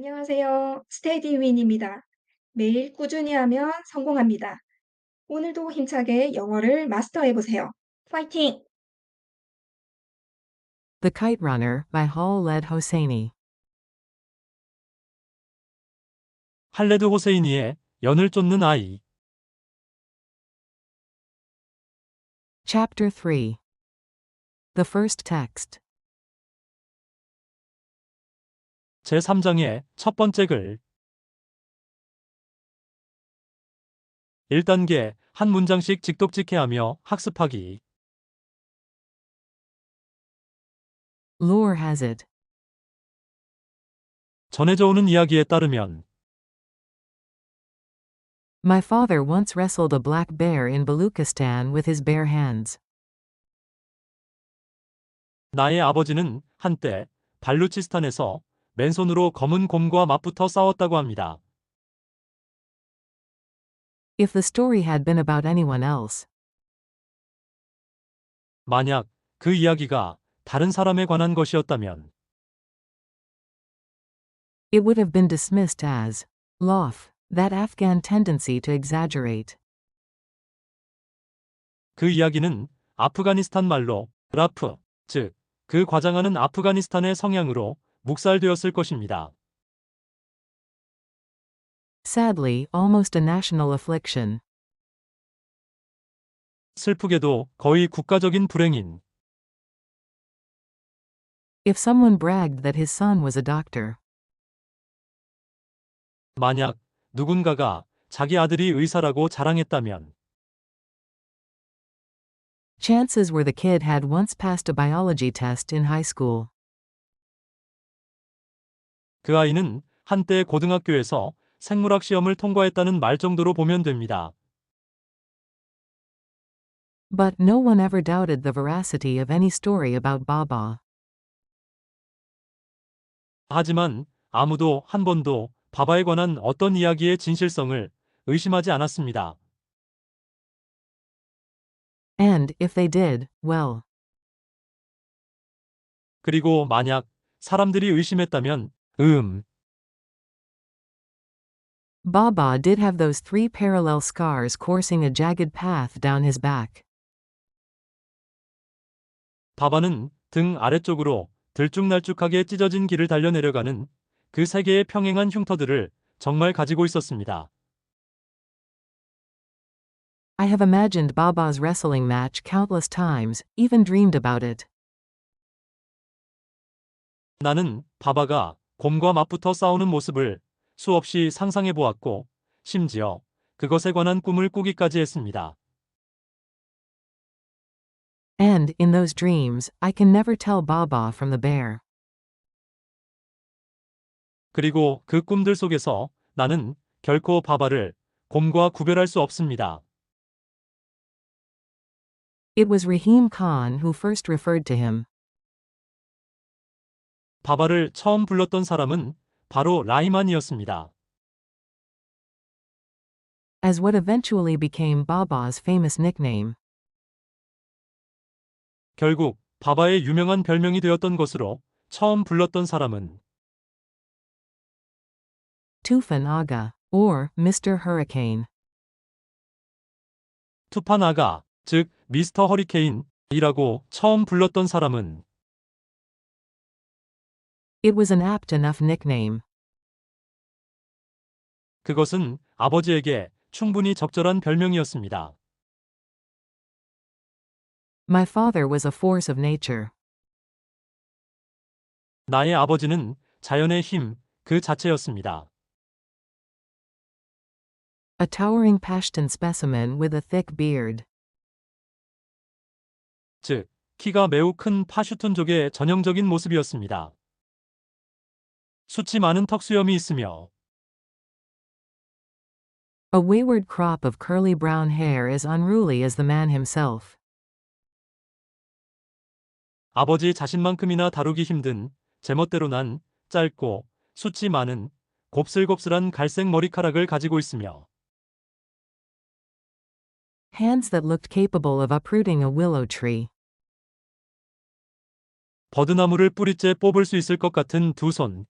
안녕하세요. 스테디윈입니다. 매일 꾸준히 하면 성공합니다. 오늘도 힘차게 영어를 마스터해 보세요. 파이팅! The Kite Runner by Khaled Hosseini. 할레드 호세이니의 연을 쫓는 아이. Chapter 3. The First Text. 제3장의 첫 번째 글. 1단계, 한 문장씩 직독직해하며 학습하기. Lore has it. 전해져 오는 이야기에 따르면 My father once wrestled a black bear in Baluchistan with his bare hands. 나의 아버지는 한때 발루치스탄에서 맨손으로 검은 곰과 맞붙어 싸웠다고 합니다. If the story had been about anyone else, 만약 그 이야기가 다른 사람에 관한 것이었다면 it would have been dismissed as loaf, that Afghan tendency to exaggerate. 그 이야기는 아프가니스탄 말로 라프, 즉, 그 과장하는 아프가니스탄의 성향으로 묵살되었을 것입니다. Sadly, almost a national affliction. 슬프게도 거의 국가적인 불행인 If someone bragged that his son was a doctor, 만약 누군가가 자기 아들이 의사라고 자랑했다면 chances were the kid had once passed a biology test in high school. 그 아이는 한때 고등학교에서 생물학 시험을 통과했다는 말 정도로 보면 됩니다. But no one ever doubted the veracity of any story about Baba. 하지만 아무도 한 번도 바바에 관한 어떤 이야기의 진실성을 의심하지 않았습니다. And, if they did, well, 그리고 만약 사람들이 의심했다면 Baba did have those 3 parallel scars coursing a jagged path down his back. 바바는 등 아래쪽으로 들쭉날쭉하게 찢어진 길을 달려내려가는 그 세 개의 평행한 흉터들을 정말 가지고 있었습니다. I have imagined Baba's wrestling match countless times, even dreamed about it. 나는 바바가 곰과 맞붙어 싸우는 모습을 수없이 상상해 보았고, 심지어 그것에 관한 꿈을 꾸기까지 했습니다. And, in those dreams, I can never tell Baba from the bear. 그리고 그 꿈들 속에서 나는 결코 바바를 곰과 구별할 수 없습니다. It was Rahim Khan who first referred to him. 바바를 처음 불렀던 사람은 바로 라이만이었습니다. As what eventually became Baba's famous nickname. 결국 바바의 유명한 별명이 되었던 것으로 처음 불렀던 사람은 Tufan Aga, or Mr. Hurricane. 투판 아가, 즉 미스터 허리케인이라고 처음 불렀던 사람은 It was an apt enough nickname. 그것은 아버지에게 충분히 적절한 별명이었습니다. My father was a force of nature. 나의 아버지는 자연의 힘 그 자체였습니다. A towering Pashtun specimen with a thick beard. 즉, 키가 매우 큰 파슈툰족의 전형적인 모습이었습니다. 숱이 많은 턱수염이 있으며 A wayward crop of curly brown hair as unruly as the man himself. 아버지 자신만큼이나 다루기 힘든 제멋대로 난 짧고 숱이 많은 곱슬곱슬한 갈색 머리카락을 가지고 있으며 Hands that looked capable of uprooting a willow tree. 버드나무를 뿌리째 뽑을 수 있을 것 같은 두 손.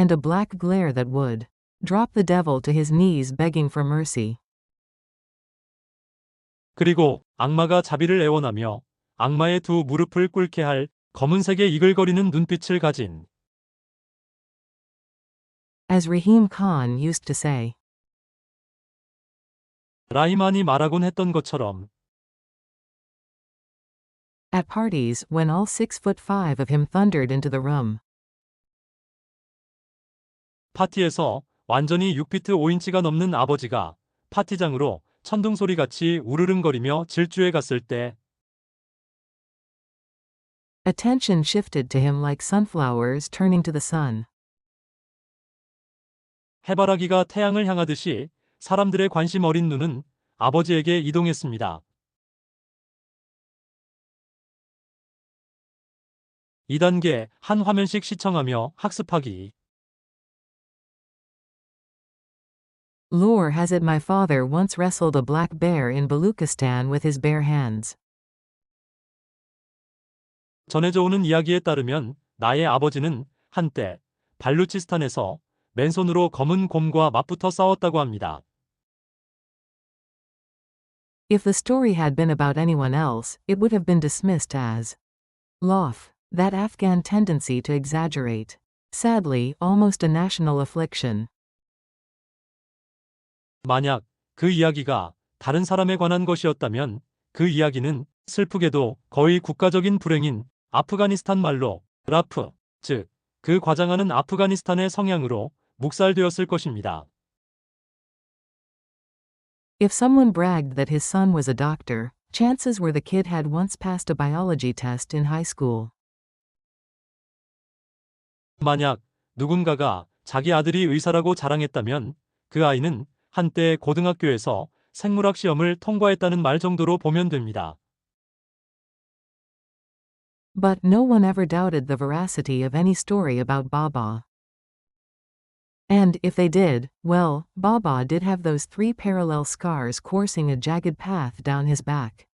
and a black glare that would drop the devil to his knees begging for mercy. 그리고 악마가 자비를 애원하며 악마의 두 무릎을 꿇게 할 검은색의 이글거리는 눈빛을 가진 As Rahim Khan used to say. 라이만이 말하곤 했던 것처럼 At parties, when all 6'5" of him thundered into the room. 파티에서 완전히 6피트 5인치가 넘는 아버지가 파티장으로 천둥소리같이 우르릉거리며 질주해 갔을 때 Attention shifted to him like sunflowers turning to the sun. 해바라기가 태양을 향하듯이 사람들의 관심 어린 눈은 아버지에게 이동했습니다. 2단계 한 화면씩 시청하며 학습하기. Lore has it my father once wrestled a black bear in Baluchistan with his bare hands. 전해져 오는 이야기에 따르면 나의 아버지는 한때 발루치스탄에서 맨손으로 검은 곰과 맞붙어 싸웠다고 합니다. If the story had been about anyone else, it would have been dismissed as loaf, that Afghan tendency to exaggerate. Sadly, almost a national affliction. 만약 그 이야기가 다른 사람에 관한 것이었다면 그 이야기는 슬프게도 거의 국가적인 불행인 아프가니스탄 말로 라프, 즉, 그 과장하는 아프가니스탄의 성향으로 묵살되었을 것입니다. If someone bragged that his son was a doctor, chances were the kid had once passed a biology test in high school. 만약 누군가가 자기 아들이 의사라고 자랑했다면 그 아이는 한때 고등학교에서 생물학 시험을 통과했다는 말 정도로 보면 됩니다. But no one ever doubted the veracity of any story about Baba. And if they did, well, Baba did have those 3 parallel scars coursing a jagged path down his back.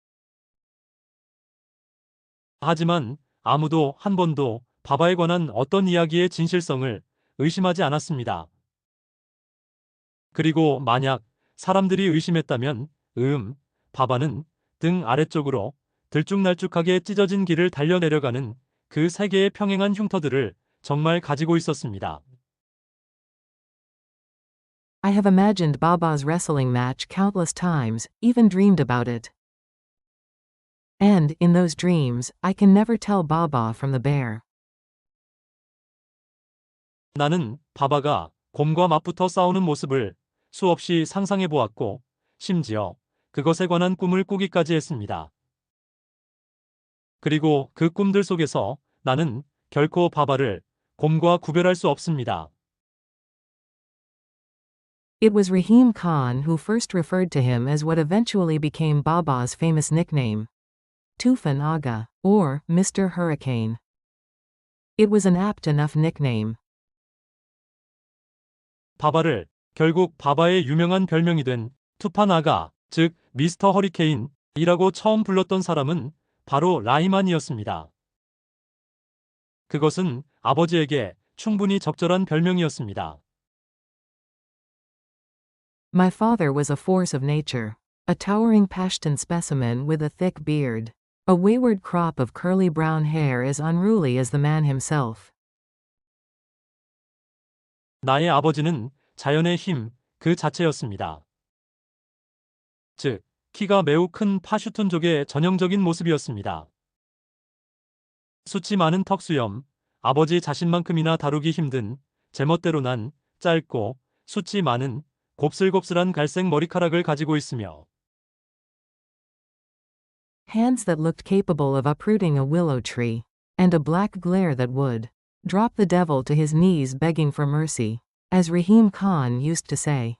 하지만 아무도 한 번도 바바에 관한 어떤 이야기의 진실성을 의심하지 않았습니다. 그리고 만약 사람들이 의심했다면, 바바는 등 아래쪽으로 들쭉날쭉하게 찢어진 길을 달려내려가는 그 3개의 평행한 흉터들을 정말 가지고 있었습니다. I have imagined Baba's wrestling match countless times, even dreamed about it. And, in those dreams, I can never tell Baba from the bear. 나는 바바가 곰과 맞붙어 싸우는 모습을 수없이 상상해 보았고, 심지어 그것에 관한 꿈을 꾸기까지 했습니다. 그리고 그 꿈들 속에서 나는 결코 바바를 곰과 구별할 수 없습니다. It was Rahim Khan who first referred to him as what eventually became Baba's famous nickname, Tufan Aga, or Mr. Hurricane. It was an apt enough nickname. 바바를 결국 바바의 유명한 별명이 된 투판 아가, 즉 미스터 허리케인이라고 처음 불렀던 사람은 바로 라히만이었습니다. 그것은 아버지에게 충분히 적절한 별명이었습니다. My father was a force of nature. A towering Pashtun specimen with a thick beard. A wayward crop of curly brown hair as unruly as the man himself. 나의 아버지는 자연의 힘 그 자체였습니다. 즉, 키가 매우 큰 파슈툰족의 전형적인 모습이었습니다. 숱이 많은 턱수염, 아버지 자신만큼이나 다루기 힘든 제멋대로 난 짧고 숱이 많은 곱슬곱슬한 갈색 머리카락을 가지고 있으며 Hands that looked capable of uprooting a willow tree. And a black glare that would drop the devil to his knees begging for mercy. As Rahim Khan used to say.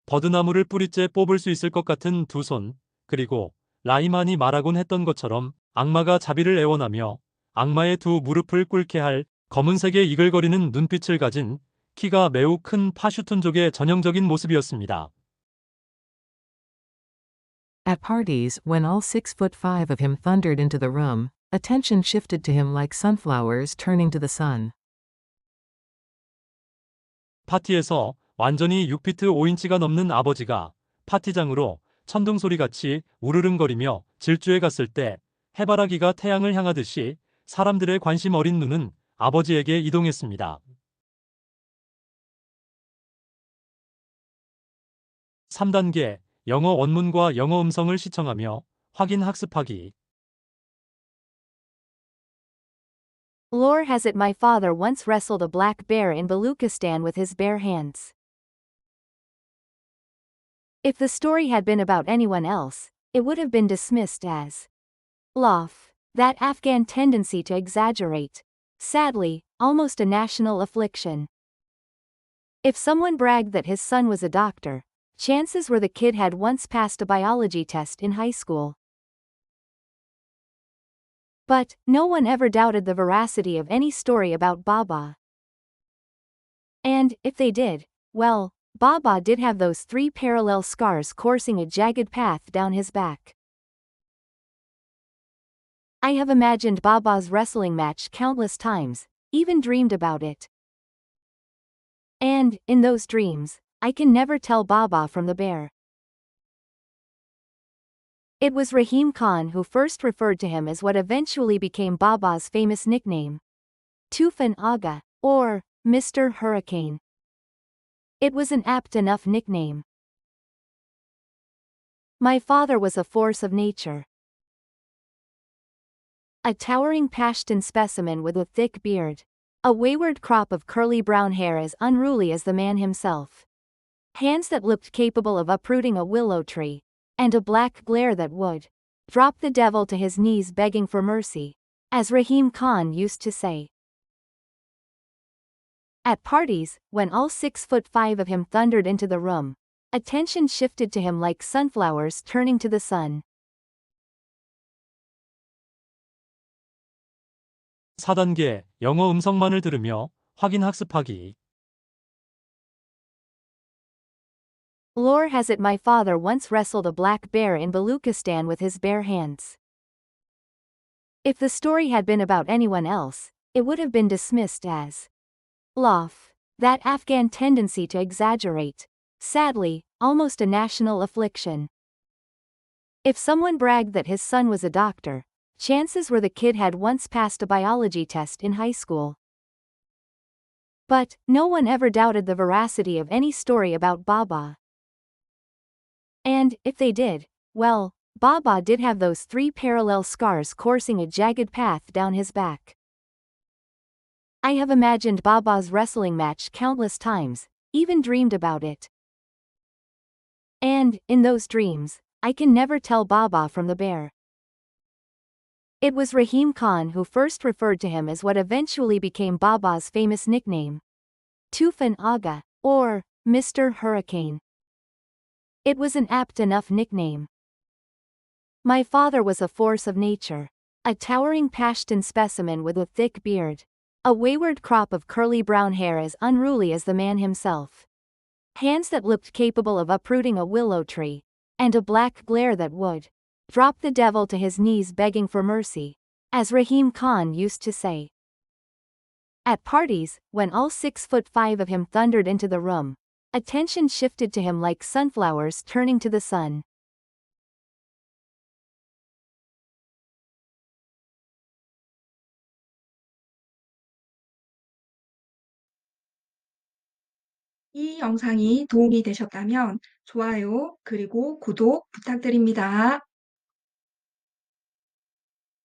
버드나무를 뿌리째 뽑을 수 있을 것 같은 두 손, 그리고 라이만이 말하곤 했던 것처럼 악마가 자비를 애원하며 악마의 두 무릎을 꿇게 할 검은색의 이글거리는 눈빛을 가진 키가 매우 큰 파슈툰족의 전형적인 모습이었습니다. At parties, when all 6'5" of him thundered into the room, attention shifted to him like sunflowers turning to the sun. 파티에서 완전히 6피트 5인치가 넘는 아버지가 파티장으로 천둥소리같이 우르릉거리며 질주해 갔을 때 해바라기가 태양을 향하듯이 사람들의 관심 어린 눈은 아버지에게 이동했습니다. 3단계 영어 원문과 영어 음성을 시청하며 확인 학습하기. Lore has it my father once wrestled a black bear in Baluchistan with his bare hands. If the story had been about anyone else, it would have been dismissed as lof, that Afghan tendency to exaggerate. Sadly, almost a national affliction. If someone bragged that his son was a doctor, chances were the kid had once passed a biology test in high school. But, no one ever doubted the veracity of any story about Baba. And, if they did, well, Baba did have those 3 parallel scars coursing a jagged path down his back. I have imagined Baba's wrestling match countless times, even dreamed about it. And, in those dreams, I can never tell Baba from the bear. It was Rahim Khan who first referred to him as what eventually became Baba's famous nickname, Tufan Aga, or Mr. Hurricane. It was an apt enough nickname. My father was a force of nature. A towering Pashtun specimen with a thick beard. A wayward crop of curly brown hair as unruly as the man himself. Hands that looked capable of uprooting a willow tree. And a black glare that would drop the devil to his knees begging for mercy, as Rahim Khan used to say. At parties, when all 6'5" of him thundered into the room, attention shifted to him like sunflowers turning to the sun. 4단계 영어 음성만을 들으며 확인 학습하기. Lore has it my father once wrestled a black bear in Baluchistan with his bare hands. If the story had been about anyone else, it would have been dismissed as lof, that Afghan tendency to exaggerate. Sadly, almost a national affliction. If someone bragged that his son was a doctor, chances were the kid had once passed a biology test in high school. But, no one ever doubted the veracity of any story about Baba. And, if they did, well, Baba did have those 3 parallel scars coursing a jagged path down his back. I have imagined Baba's wrestling match countless times, even dreamed about it. And, in those dreams, I can never tell Baba from the bear. It was Rahim Khan who first referred to him as what eventually became Baba's famous nickname, Tufan Aga, or Mr. Hurricane. It was an apt enough nickname. My father was a force of nature. A towering Pashtun specimen with a thick beard. A wayward crop of curly brown hair as unruly as the man himself. Hands that looked capable of uprooting a willow tree. And a black glare that would drop the devil to his knees begging for mercy, as Rahim Khan used to say. At parties, when all 6'5" of him thundered into the room, attention shifted to him like sunflowers turning to the sun. 이 영상이 도움이 되셨다면 좋아요, 그리고 구독 부탁드립니다.